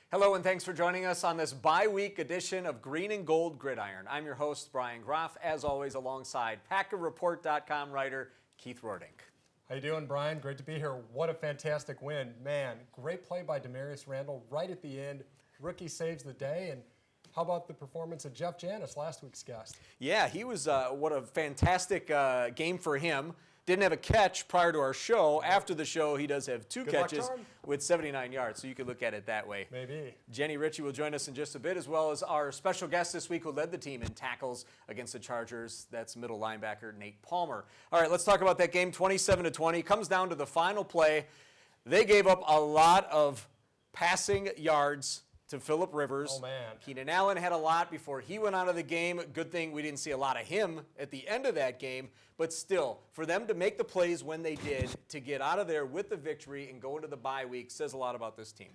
Hello and thanks for joining us on this bye-week edition of Green and Gold Gridiron. I'm your host, Brian Groff, as always alongside PackerReport.com writer Keith Rordink. How you doing, Brian? Great to be here. What a fantastic win. Man, great play by Demarius Randall right at the end. Rookie saves the day. And how about the performance of Jeff Janis, last week's guest? Yeah, he was, what a fantastic game for him. Didn't have a catch prior to our show. After the show, he does have two catches with 79 yards, so you could look at it that way. Maybe. Jenny Ritchie will join us in just a bit, as well as our special guest this week who led the team in tackles against the Chargers. That's middle linebacker Nate Palmer. All right, let's talk about that game, 27-20. Comes down to the final play. They gave up a lot of passing yards to Phillip Rivers. Oh, man. Keenan Allen had a lot before he went out of the game. Good thing we didn't see a lot of him at the end of that game. But still, for them to make the plays when they did, to get out of there with the victory and go into the bye week says a lot about this team.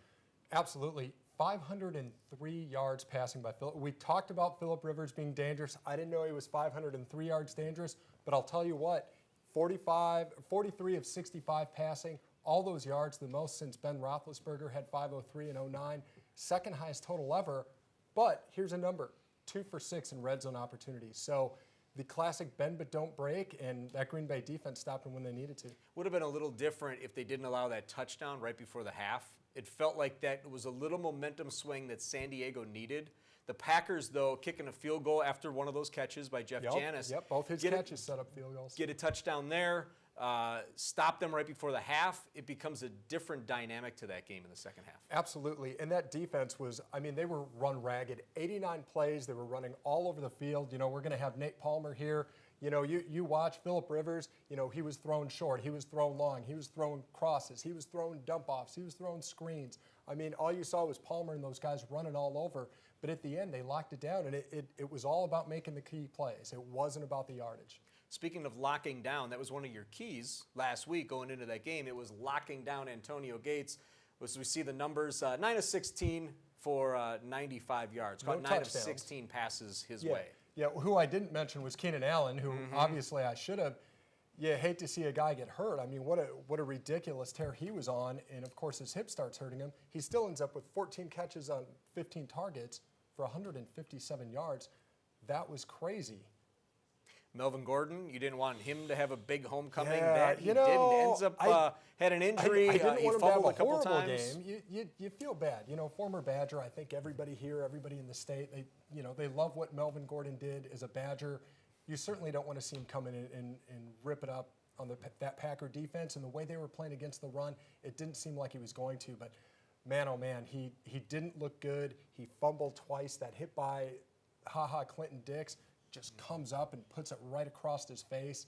Absolutely. 503 yards passing by Phillip. We talked about Phillip Rivers being dangerous. I didn't know he was 503 yards dangerous. But I'll tell you what, 43 of 65 passing, all those yards, the most since Ben Roethlisberger had 503 in 2009. Second highest total ever, but here's a number, 2 for 6 in red zone opportunities. So the classic bend but don't break, and that Green Bay defense stopped them when they needed to. Would have been a little different if they didn't allow that touchdown right before the half. It felt like that was a little momentum swing that San Diego needed. The Packers, though, kicking a field goal after one of those catches by Jeff Janis. Yep, both his catches set up field goals. Get a touchdown there. Stop them right before the half, it becomes a different dynamic to that game in the second half. Absolutely, and that defense was, I mean, they were run ragged. 89 plays, they were running all over the field. You know, we're going to have Nate Palmer here. You know, you watch Phillip Rivers, you know, he was thrown short, he was thrown long, he was throwing crosses, he was throwing dump-offs, he was throwing screens. I mean, all you saw was Palmer and those guys running all over. But at the end, they locked it down, and it was all about making the key plays. It wasn't about the yardage. Speaking of locking down, that was one of your keys last week going into that game. It was locking down Antonio Gates. As we see the numbers, 9 of 16 for 95 yards. Caught 9 of 16 passes his way. Yeah, who I didn't mention was Keenan Allen, who obviously I should have. You hate to see a guy get hurt. I mean, what a ridiculous tear he was on, and of course his hip starts hurting him. He still ends up with 14 catches on 15 targets for 157 yards. That was crazy. Melvin Gordon, you didn't want him to have a big homecoming. Yeah, that he didn't. Ends up had an injury. I didn't want him to have a couple horrible times. game. You feel bad. You know, former Badger. I think everybody here, everybody in the state, they love what Melvin Gordon did as a Badger. You certainly don't want to see him come in and rip it up on that Packer defense. And the way they were playing against the run, it didn't seem like he was going to. But man, oh man, he didn't look good. He fumbled twice. That hit by Clinton Dix just comes up and puts it right across his face.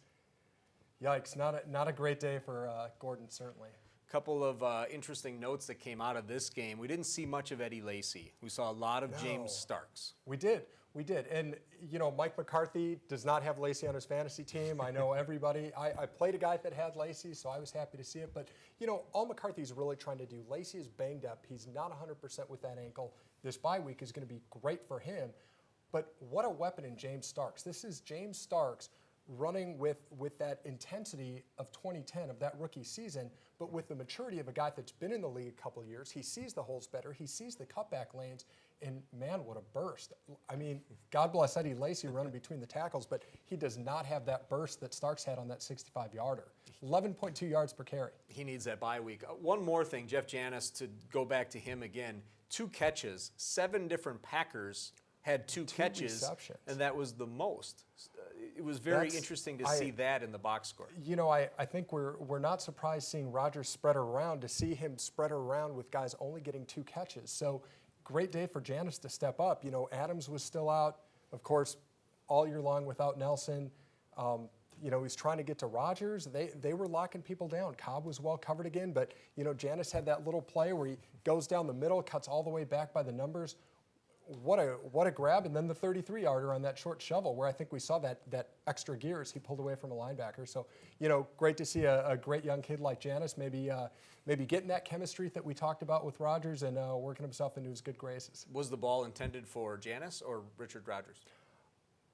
Yikes, not a great day for Gordon, certainly. A couple of interesting notes that came out of this game. We didn't see much of Eddie Lacy. We saw a lot of James Starks. We did. And, you know, Mike McCarthy does not have Lacy on his fantasy team. I know everybody. I played a guy that had Lacy, so I was happy to see it. But, you know, all McCarthy's really trying to do, Lacy is banged up. He's not 100% with that ankle. This bye week is going to be great for him. But what a weapon in James Starks. This is James Starks running with that intensity of 2010, of that rookie season, but with the maturity of a guy that's been in the league a couple of years. He sees the holes better. He sees the cutback lanes, and man, what a burst. I mean, God bless Eddie Lacy running between the tackles, but he does not have that burst that Starks had on that 65-yarder. 11.2 yards per carry. He needs that bye week. One more thing, Jeff Janis, to go back to him again. 2 catches, 7 different Packers had 2 catches, receptions. And that was the most. It was very interesting to see that in the box score. You know, I think we're not surprised seeing Rodgers spread around, to see him spread around with guys only getting 2 catches. So great day for Janis to step up. You know, Adams was still out, of course, all year long without Nelson. You know, he's trying to get to Rodgers. They were locking people down. Cobb was well covered again, but, you know, Janis had that little play where he goes down the middle, cuts all the way back by the numbers. What a grab, and then the 33-yarder on that short shovel where I think we saw that extra gears he pulled away from a linebacker. So, you know, great to see a great young kid like Janis maybe getting that chemistry that we talked about with Rodgers and working himself into his good graces. Was the ball intended for Janis or Richard Rodgers?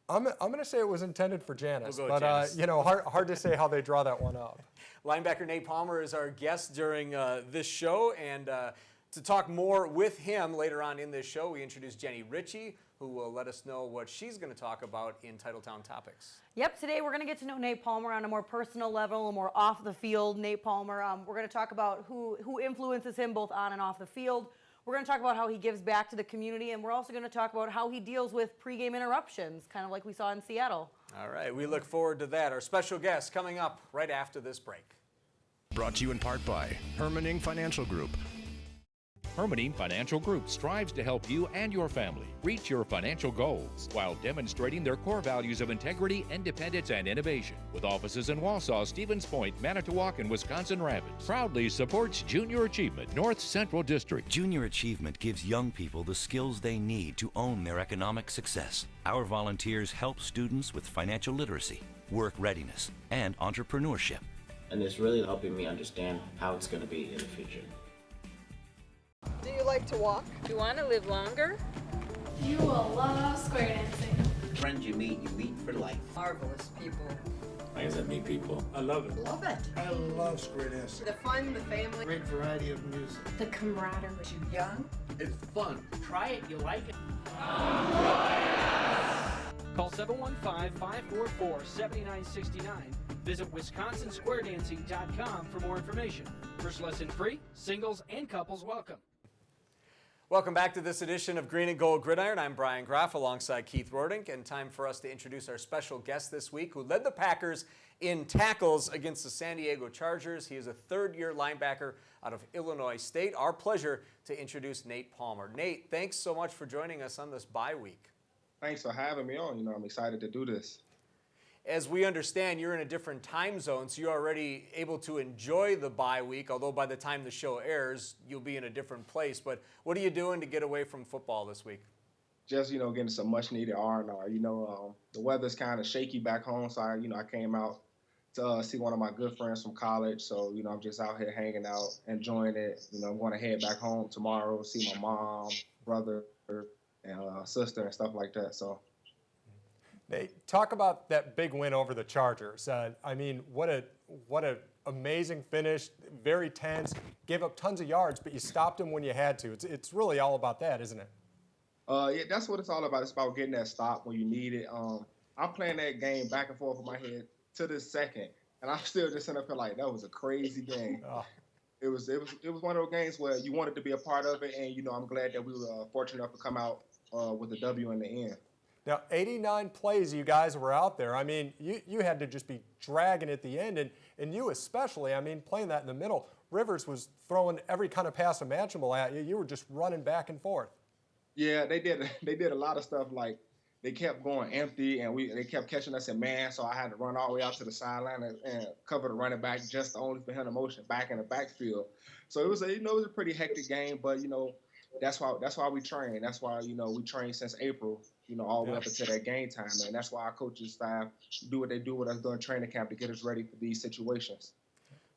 I'm going to say it was intended for Janis, we'll go with but Janis. you know, hard to say how they draw that one up. Linebacker Nate Palmer is our guest during this show, and To talk more with him later on in this show, we introduce Jenny Ritchie, who will let us know what she's going to talk about in Titletown Topics. Yep, today we're going to get to know Nate Palmer on a more personal level, a more off the field Nate Palmer. We're going to talk about who influences him both on and off the field. We're going to talk about how he gives back to the community, and we're also going to talk about how he deals with pregame interruptions, kind of like we saw in Seattle. All right, we look forward to that. Our special guest coming up right after this break. Brought to you in part by Hermanning Financial Group. Hermanning Financial Group strives to help you and your family reach your financial goals while demonstrating their core values of integrity, independence, and innovation. With offices in Wausau, Stevens Point, Manitowoc, and Wisconsin Rapids, proudly supports Junior Achievement, North Central District. Junior Achievement gives young people the skills they need to own their economic success. Our volunteers help students with financial literacy, work readiness, and entrepreneurship. And it's really helping me understand how it's going to be in the future. Do you like to walk? Do you want to live longer? You will love square dancing. Friends you meet for life. Marvelous people. Like I said, meet people. I love it. Love it. I love square dancing. The fun, the family. Great variety of music. The camaraderie. Too young? It's fun. Try it, you'll like it. Call 715-544-7969. Visit WisconsinSquareDancing.com for more information. First lesson free, singles and couples welcome. Welcome back to this edition of Green and Gold Gridiron. I'm Brian Graff alongside Keith Rordink, and time for us to introduce our special guest this week who led the Packers in tackles against the San Diego Chargers. He is a third-year linebacker out of Illinois State. Our pleasure to introduce Nate Palmer. Nate, thanks so much for joining us on this bye week. Thanks for having me on. I'm excited to do this. As we understand, you're in a different time zone, so you're already able to enjoy the bye week, although by the time the show airs, you'll be in a different place. But what are you doing to get away from football this week? Just, getting some much-needed R&R. The weather's kind of shaky back home, so I came out to see one of my good friends from college. So, I'm just out here hanging out, enjoying it. I'm going to head back home tomorrow, see my mom, brother, and sister and stuff like that. So. Nate, talk about that big win over the Chargers. What a amazing finish, very tense, gave up tons of yards, but you stopped them when you had to. It's really all about that, isn't it? Yeah, that's what it's all about. It's about getting that stop when you need it. I'm playing that game back and forth in my head to this second, and I'm still just sitting up here like, that was a crazy game. Oh. It was one of those games where you wanted to be a part of it, and I'm glad that we were fortunate enough to come out with a W in the end. Now, 89 plays you guys were out there. You had to just be dragging at the end, and you especially, playing that in the middle. Rivers was throwing every kind of pass imaginable at you. You were just running back and forth. Yeah, they did a lot of stuff. Like, they kept going empty, and they kept catching us in man, so I had to run all the way out to the sideline and cover the running back just only for him to motion back in the backfield. So it was a pretty hectic game, but that's why we train. That's why we train since April. All the way up until that game time, man. That's why our coaching staff do what they do with us during training camp to get us ready for these situations.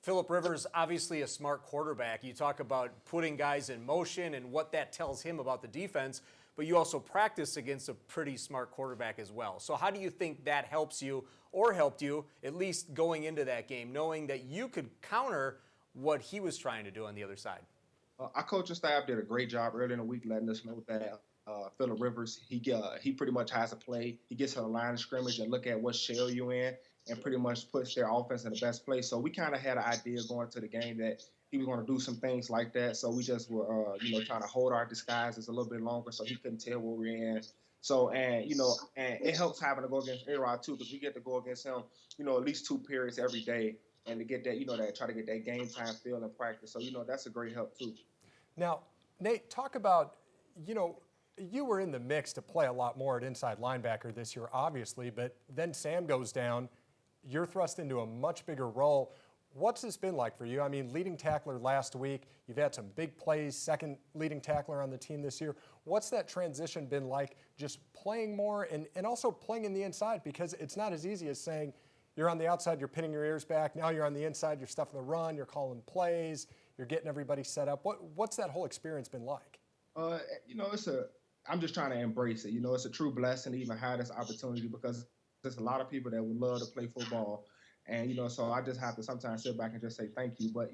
Phillip Rivers, obviously a smart quarterback. You talk about putting guys in motion and what that tells him about the defense, but you also practice against a pretty smart quarterback as well. So how do you think that helps you or helped you, at least going into that game, knowing that you could counter what he was trying to do on the other side? Our coaching staff did a great job early in the week letting us know that Phillip Rivers, he pretty much has a play. He gets to the line of scrimmage and look at what shell you in and pretty much puts their offense in the best place. So we kind of had an idea going to the game that he was going to do some things like that. So we just were, trying to hold our disguises a little bit longer so he couldn't tell what we're in. So, and it helps having to go against A-Rod too, because we get to go against him, at least 2 periods every day and to get that, try to get that game time feel in practice. So, that's a great help too. Now, Nate, talk about, you were in the mix to play a lot more at inside linebacker this year, obviously, but then Sam goes down. You're thrust into a much bigger role. What's this been like for you? Leading tackler last week. You've had some big plays, second leading tackler on the team this year. What's that transition been like, just playing more and also playing in the inside? Because it's not as easy as saying you're on the outside, you're pinning your ears back. Now you're on the inside, you're stuffing the run, you're calling plays, you're getting everybody set up. What's that whole experience been like? I'm just trying to embrace it. It's a true blessing to even have this opportunity because there's a lot of people that would love to play football And, so I just have to sometimes sit back and just say thank you. But,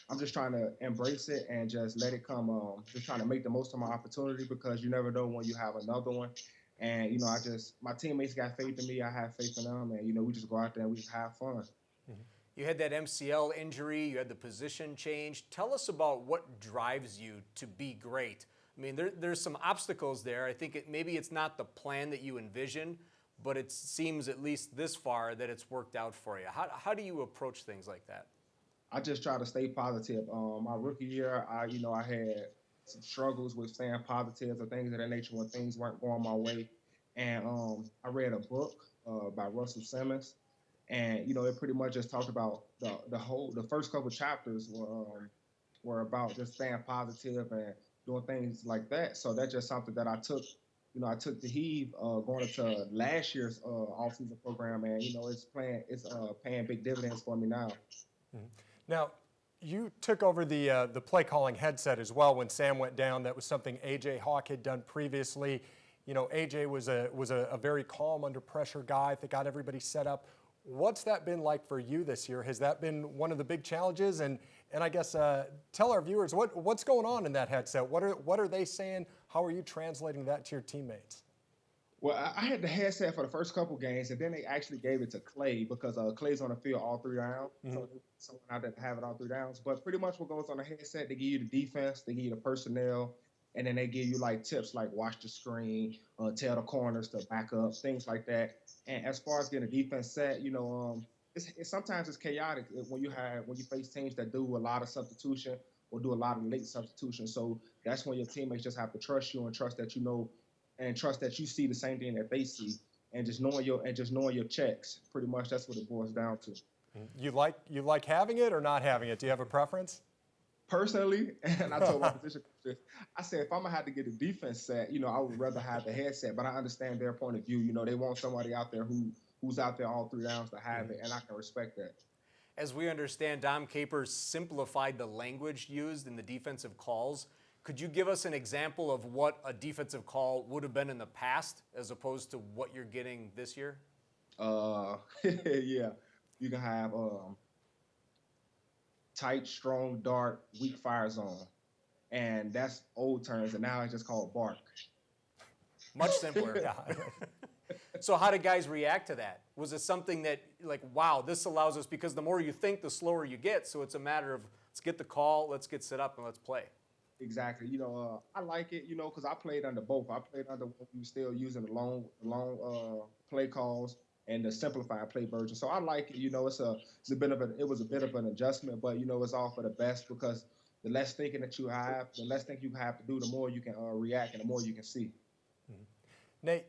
I'm just trying to embrace it and just let it come, just trying to make the most of my opportunity because you never know when you have another one. And, my teammates got faith in me. I have faith in them. And, we just go out there and we just have fun. You had that MCL injury, you had the position change. Tell us about what drives you to be great. I mean, there's some obstacles there. I think maybe it's not the plan that you envision, but it seems at least this far that it's worked out for you. How do you approach things like that? I just try to stay positive. My rookie year, I had some struggles with staying positive or things of that nature when things weren't going my way. And I read a book by Russell Simmons, and it pretty much just talked about the first couple chapters were about just staying positive and doing things like that. So that's just something that I took. I took the heave going into last year's off-season program, and it's paying big dividends for me now. Mm-hmm. Now, you took over the play calling headset as well when Sam went down. That was something A.J. Hawk had done previously. A.J. was a very calm under pressure guy that got everybody set up. What's that been like for you this year? Has that been one of the big challenges? And I guess tell our viewers what's going on in that headset. What are they saying? How are you translating that to your teammates? Well, I had the headset for the first couple games, and then they actually gave it to Clay because Clay's on the field all 3 rounds. Mm-hmm. So I didn't have it all 3 rounds. But pretty much what goes on the headset, they give you the defense, they give you the personnel, and then they give you like tips like watch the screen, tell the corners to back up, things like that. And as far as getting a defense set, sometimes it's chaotic when you face teams that do a lot of substitution or do a lot of late substitution. So that's when your teammates just have to trust you and trust that and trust that you see the same thing that they see, and just knowing your checks. Pretty much that's what it boils down to. You like having it or not having it? Do you have a preference? Personally, and I told my position coach, I said if I'm gonna have to get a defense set, I would rather have the headset. But I understand their point of view. They want somebody out there who's out there all 3 rounds to have it, and I can respect that. As we understand, Dom Capers simplified the language used in the defensive calls. Could you give us an example of what a defensive call would have been in the past as opposed to what you're getting this year? Yeah. You can have tight, strong, dark, weak fire zone. And that's old terms, and now it's just called bark. Much simpler. Yeah. So how did guys react to that? Was it something that, like, wow, this allows us, because the more you think, the slower you get, so it's a matter of let's get the call, let's get set up, and let's play. Exactly. I like it, because I played under both. I played under when we were still using the long play calls and the simplified play version. So I like it. It was a bit of an adjustment, but it's all for the best because the less thinking that you have, the less thinking you have to do, the more you can react and the more you can see. Mm-hmm. Nate,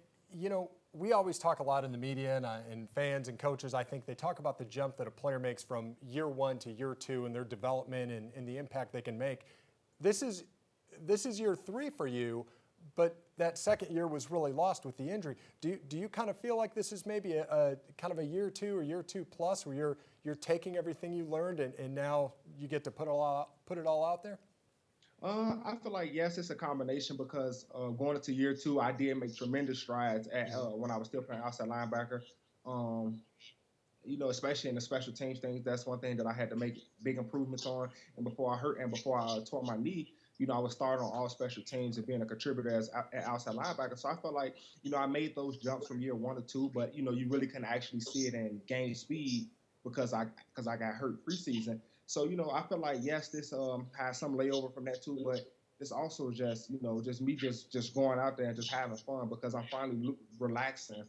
we always talk a lot in the media and fans and coaches. I think they talk about the jump that a player makes from year 1 to year 2 and their development and the impact they can make. This is year 3 for you, but that second year was really lost with the injury. Do you kind of feel like this is maybe a kind of a year 2 or year 2 plus where you're taking everything you learned and now you get to put it all out there? I feel like yes, it's a combination because going into year 2, I did make tremendous strides when I was still playing outside linebacker. Especially in the special teams things, that's one thing that I had to make big improvements on. And before I tore my knee, I was starting on all special teams and being a contributor as an outside linebacker. So I felt like, I made those jumps from year 1 to 2, but, you really couldn't actually see it and gain speed because I got hurt preseason. So, I feel like, yes, this has some layover from that too, but it's also just me just going out there and just having fun because I'm finally relaxing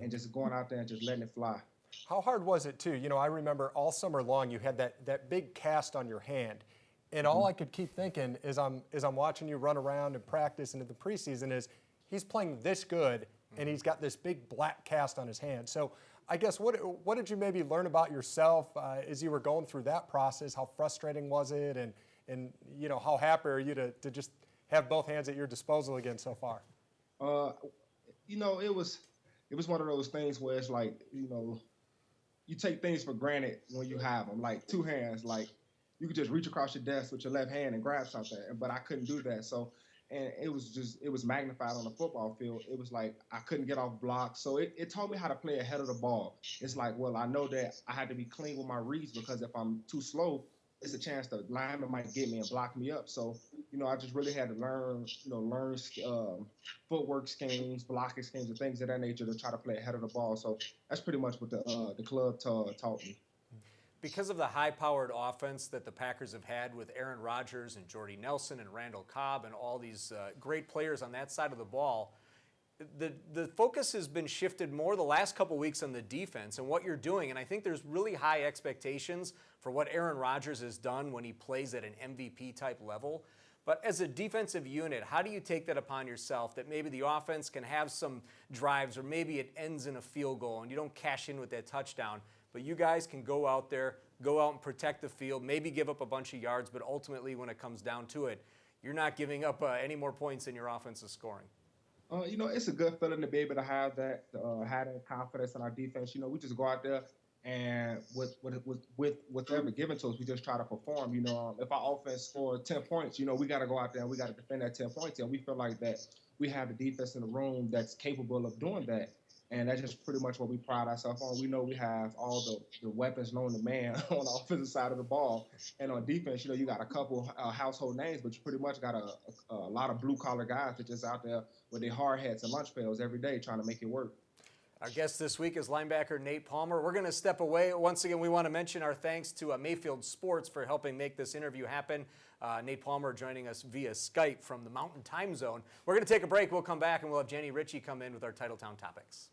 and just going out there and just letting it fly. How hard was it too? I remember all summer long you had that big cast on your hand. And all I could keep thinking is I'm watching you run around and practice into the preseason is he's playing this good and he's got this big black cast on his hand. So I guess what did you maybe learn about yourself as you were going through that process? How frustrating was it? And how happy are you to just have both hands at your disposal again so far? It was one of those things where it's like, you take things for granted when you have them, like 2 hands, like you could just reach across your desk with your left hand and grab something, but I couldn't do that. So, and it was magnified on the football field. It was like I couldn't get off blocks. So it taught me how to play ahead of the ball. It's like, well, I know that I had to be clean with my reads because if I'm too slow, it's a chance the lineman might get me and block me up. So, I just really had to learn footwork schemes, blocking schemes, and things of that nature to try to play ahead of the ball. So that's pretty much what the club taught me. Because of the high-powered offense that the Packers have had with Aaron Rodgers and Jordy Nelson and Randall Cobb and all these great players on that side of the ball, the focus has been shifted more the last couple weeks on the defense and what you're doing. And I think there's really high expectations for what Aaron Rodgers has done when he plays at an MVP-type level. But as a defensive unit, how do you take that upon yourself that maybe the offense can have some drives or maybe it ends in a field goal and you don't cash in with that touchdown, but you guys can go out there, go out and protect the field, maybe give up a bunch of yards, but ultimately when it comes down to it, you're not giving up any more points than your offense is scoring? It's a good feeling to be able to have that confidence in our defense. We just go out there and with whatever given to us, we just try to perform. If our offense scores 10 points, we got to go out there and we got to defend that 10 points. And we feel like that we have the defense in the room that's capable of doing that. And that's just pretty much what we pride ourselves on. We know we have all the weapons known to man on the offensive side of the ball. And on defense, you got a couple household names, but you pretty much got a lot of blue-collar guys that just out there with their hard hats and lunch pails every day trying to make it work. Our guest this week is linebacker Nate Palmer. We're going to step away. Once again, we want to mention our thanks to Mayfield Sports for helping make this interview happen. Nate Palmer joining us via Skype from the Mountain Time Zone. We're going to take a break. We'll come back and we'll have Jenny Ritchie come in with our Titletown topics.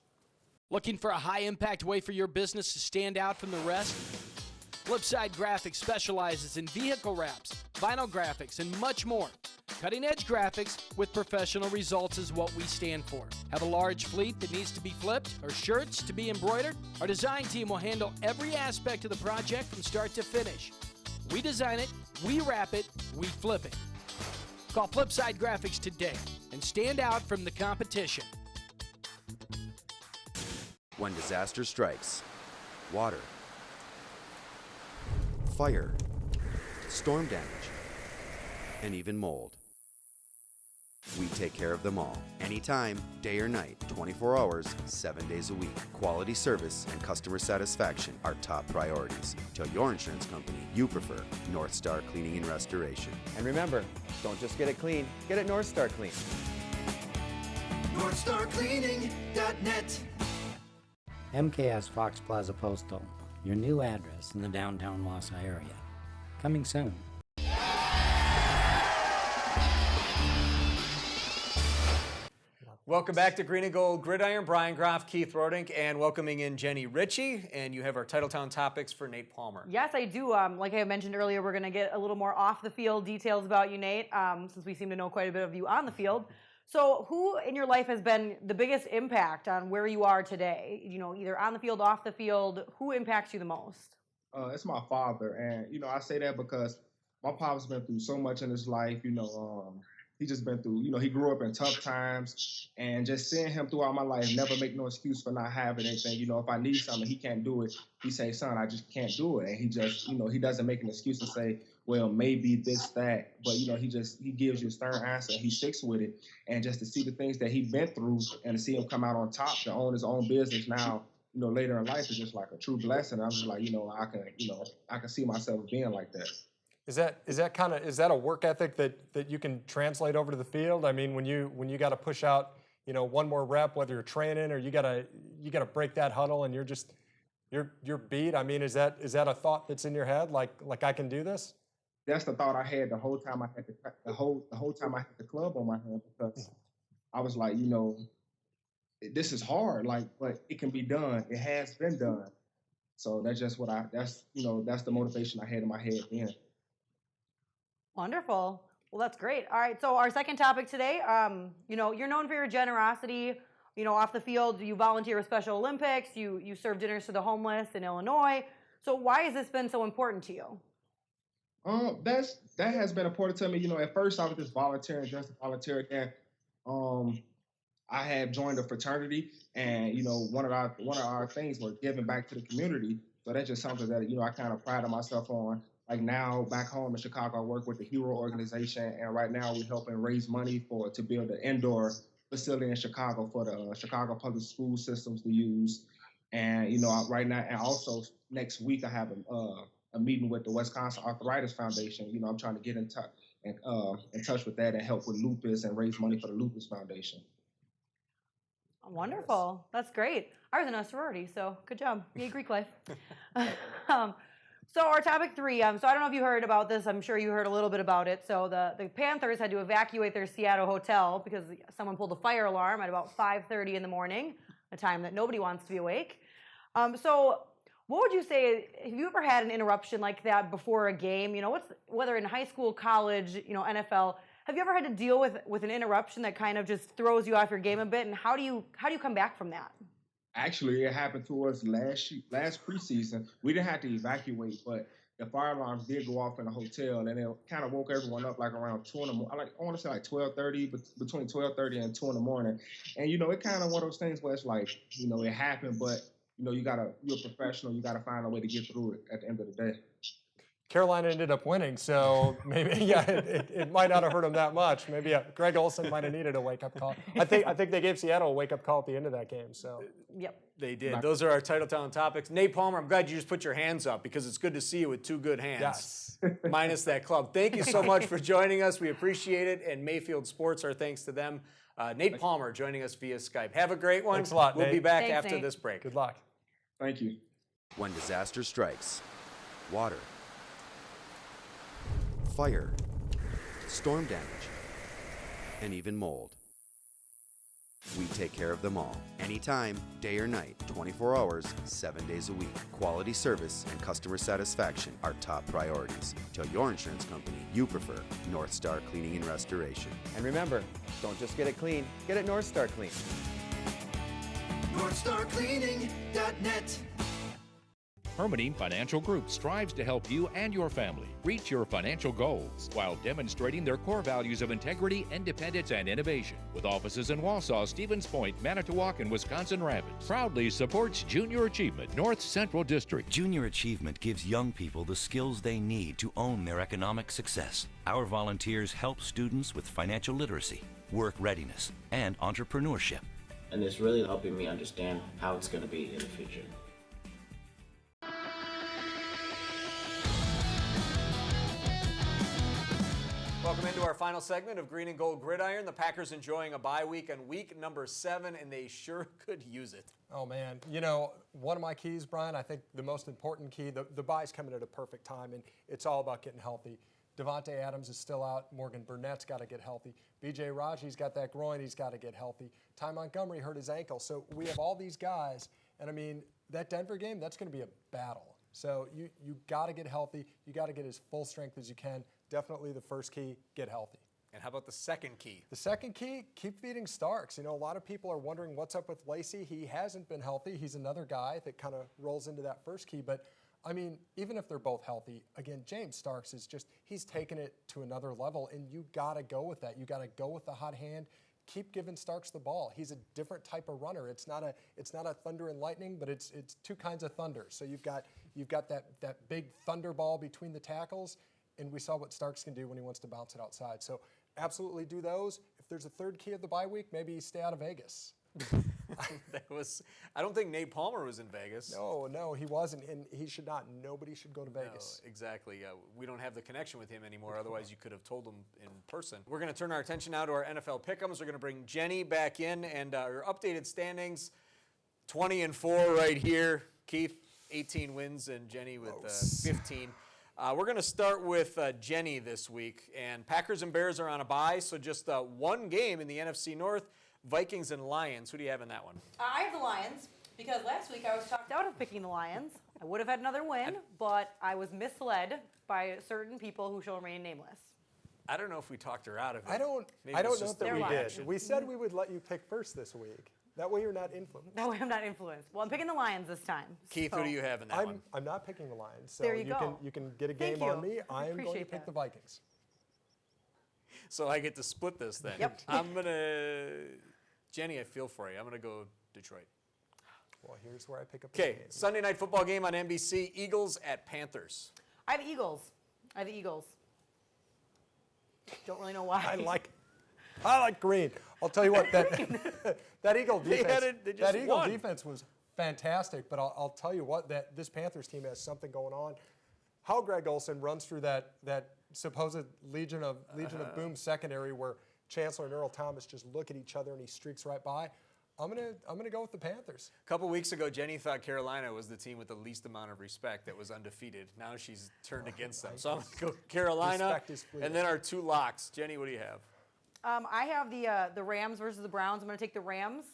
Looking for a high-impact way for your business to stand out from the rest? Flipside Graphics specializes in vehicle wraps, vinyl graphics, and much more. Cutting-edge graphics with professional results is what we stand for. Have a large fleet that needs to be flipped or shirts to be embroidered? Our design team will handle every aspect of the project from start to finish. We design it, we wrap it, we flip it. Call Flipside Graphics today and stand out from the competition. When disaster strikes, water, fire, storm damage, and even mold, we take care of them all. Anytime, day or night, 24 hours, 7 days a week. Quality service and customer satisfaction are top priorities. Tell your insurance company you prefer North Star Cleaning and Restoration. And remember, don't just get it clean, get it North Star Clean. NorthstarCleaning.net. MKS Fox Plaza Postal, your new address in the downtown Wausau area. Coming soon. Welcome back to Green and Gold Gridiron. Brian Groff, Keith Rodink, and welcoming in Jenny Ritchie. And you have our Titletown topics for Nate Palmer. Yes, I do. Like I mentioned earlier, we're going to get a little more off-the-field details about you, Nate, since we seem to know quite a bit of you on the field. So who in your life has been the biggest impact on where you are today? Either on the field, off the field, who impacts you the most? It's my father. And, I say that because my pop's been through so much in his life. He just been through, he grew up in tough times, and just seeing him throughout my life, never make no excuse for not having anything. If I need something, he can't do it. He say, son, I just can't do it. And he just, he doesn't make an excuse to say, well, maybe this, that. But, he gives you a stern answer. He sticks with it. And just to see the things that he's been through and to see him come out on top, to own his own business now, later in life is just like a true blessing. I'm just like, I can see myself being like that. Is that a work ethic that you can translate over to the field? I mean, when you got to push out, one more rep, whether you're training or you got to break that huddle and you're beat. I mean, is that a thought that's in your head? Like I can do this? That's the thought I had the whole time I had the whole time I had the club on my hand, because I was like, this is hard, but it can be done. It has been done. So that's just that's the motivation I had in my head then. Wonderful. Well, that's great. All right, so our second topic today, you're known for your generosity, off the field. You volunteer with Special Olympics. You serve dinners to the homeless in Illinois. So why has this been so important to you? That has been important to me. At first I was just volunteering, just to volunteer again. I had joined a fraternity, and one of our things was giving back to the community. So that's just something that I kind of prided myself on. Like now, back home in Chicago, I work with the Hero organization, and right now we're helping raise money to build an indoor facility in Chicago for the Chicago public school systems to use. And right now, and also next week, I have a meeting with the Wisconsin Arthritis Foundation. I'm trying to get in touch with that and help with lupus and raise money for the Lupus Foundation. Wonderful. That's great. I was in a sorority, so good job. Yay, Greek life. So our topic 3, so I don't know if you heard about this. I'm sure you heard a little bit about it. So the Panthers had to evacuate their Seattle hotel because someone pulled a fire alarm at about 5:30 in the morning, a time that nobody wants to be awake. So what would you say, have you ever had an interruption like that before a game? Whether in high school, college, NFL, have you ever had to deal with an interruption that kind of just throws you off your game a bit? And how do you come back from that? Actually, it happened to us last preseason. We didn't have to evacuate, but the fire alarms did go off in the hotel, and it kind of woke everyone up like around 2 in the morning. I want to say like 12:30, between 12:30 and 2 in the morning. And it kind of one of those things where it's like, it happened, but you're a professional. You gotta find a way to get through it at the end of the day. Carolina ended up winning, so maybe it might not have hurt them that much. Maybe Greg Olsen might have needed a wake-up call. I think they gave Seattle a wake-up call at the end of that game. So yep, they did. Those are our Titletown topics. Nate Palmer, I'm glad you just put your hands up because it's good to see you with 2 good hands. Yes. Minus that club. Thank you so much for joining us. We appreciate it. And Mayfield Sports, our thanks to them. Nate Palmer joining us via Skype. Have a great one. Thanks a lot, We'll Nate. be back Thanks, after Nate. this break. Good luck. Thank you. When disaster strikes, water, fire, storm damage, and even mold, we take care of them all. Anytime, day or night, 24 hours, 7 days a week. Quality service and customer satisfaction are top priorities. Tell your insurance company you prefer North Star Cleaning and Restoration. And remember, don't just get it clean, get it North Star clean. NorthstarCleaning.net. Hermiting Financial Group strives to help you and your family reach your financial goals while demonstrating their core values of integrity, independence, and innovation. With offices in Wausau, Stevens Point, Manitowoc, and Wisconsin Rapids, proudly supports Junior Achievement North Central District. Junior Achievement gives young people the skills they need to own their economic success. Our volunteers help students with financial literacy, work readiness, and entrepreneurship. And it's really helping me understand how it's going to be in the future. Welcome into our final segment of Green and Gold Gridiron. The Packers enjoying a bye week on week number 7, and they sure could use it. Oh, man. One of my keys, Brian, I think the most important key, the bye's coming at a perfect time, and it's all about getting healthy. Devontae Adams is still out. Morgan Burnett's got to get healthy. B.J. Raji's got that groin. He's got to get healthy. Ty Montgomery hurt his ankle. So we have all these guys, and, that Denver game, that's going to be a battle. So you got to get healthy. You got to get as full strength as you can. Definitely the first key, get healthy. And how about the second key? The second key, keep feeding Starks. A lot of people are wondering what's up with Lacey. He hasn't been healthy. He's another guy that kind of rolls into that first key. But, even if they're both healthy, again, James Starks is he's taken it to another level, and you got to go with that. You got to go with the hot hand. Keep giving Starks the ball. He's a different type of runner. It's not a thunder and lightning, but it's 2 kinds of thunder. So you've got that big thunder ball between the tackles, and we saw what Starks can do when he wants to bounce it outside. So absolutely do those. If there's a third key of the bye week, maybe stay out of Vegas. I don't think Nate Palmer was in Vegas. No, he wasn't, and he should not. Nobody should go to Vegas. No, exactly. We don't have the connection with him anymore. Otherwise, you could have told him in person. We're going to turn our attention now to our NFL pick'ems. We're going to bring Jenny back in, and our updated standings: 20-4 right here. Keith, 18 wins, and Jenny with 15. We're going to start with Jenny this week, and Packers and Bears are on a bye, so just one game in the NFC North. Vikings and Lions. Who do you have in that one? I have the Lions because last week I was talked out of picking the Lions. I would have had another win, but I was misled by certain people who shall remain nameless. I don't know if we talked her out of it. I don't know that we did. We said we would let you pick first this week. That way you're not influenced. That way I'm not influenced. Well, I'm picking the Lions this time. Keith, who do you have in that one? I'm not picking the Lions. So there you go. You can get a game on me. I'm going to pick the Vikings. So I get to split this then. Yep. Jenny, I feel for you. I'm going to go Detroit. Well, here's where I pick up. Okay, Sunday night football game on NBC. Eagles at Panthers. I have Eagles. I have the Eagles. Don't really know why. I like green. I'll tell you what, that Eagle defense was fantastic. But I'll tell you what, this Panthers team has something going on. How Greg Olsen runs through that supposed Legion of Boom secondary where Chancellor and Earl Thomas just look at each other and he streaks right by. I'm gonna go with the Panthers. A couple weeks ago, Jenny thought Carolina was the team with the least amount of respect that was undefeated. Now she's turned against them. So I'm going to go Carolina, and then our 2 locks. Jenny, what do you have? I have the Rams versus the Browns. I'm going to take the Rams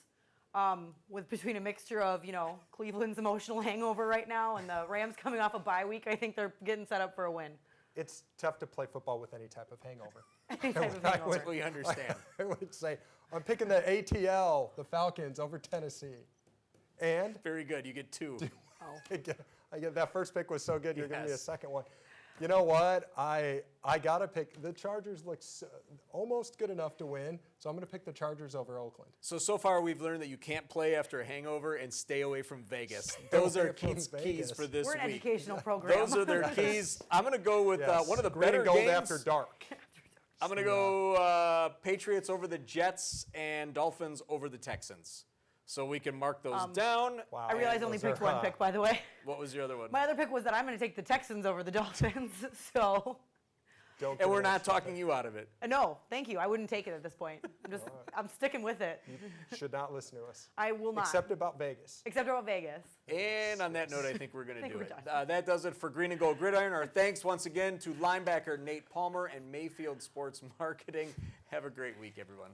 between a mixture of, Cleveland's emotional hangover right now and the Rams coming off a bye week. I think they're getting set up for a win. It's tough to play football with any type of hangover. Any type of hangover. We understand. I would say I'm picking the ATL, the Falcons, over Tennessee. And very good. You get 2. I get that first pick was so good. You're giving me a second one. You know what? I gotta pick the Chargers. Looks almost good enough to win, so I'm gonna pick the Chargers over Oakland. So far we've learned that you can't play after a hangover and stay away from Vegas. Those are keys for this week. We're an educational program. Those are their keys. I'm gonna go with one of the Green better and gold games after dark. I'm gonna go Patriots over the Jets and Dolphins over the Texans. So we can mark those down. Wow. I realize I only picked one pick, by the way. What was your other one? My other pick was that I'm going to take the Texans over the Dolphins. So. And we're not talking you out of it. No, thank you. I wouldn't take it at this point. I'm sticking with it. You should not listen to us. I will not. Except about Vegas. Except about Vegas. And on that note, I think we're going to do it. Done. That does it for Green and Gold Gridiron. Our thanks once again to linebacker Nate Palmer and Mayfield Sports Marketing. Have a great week, everyone.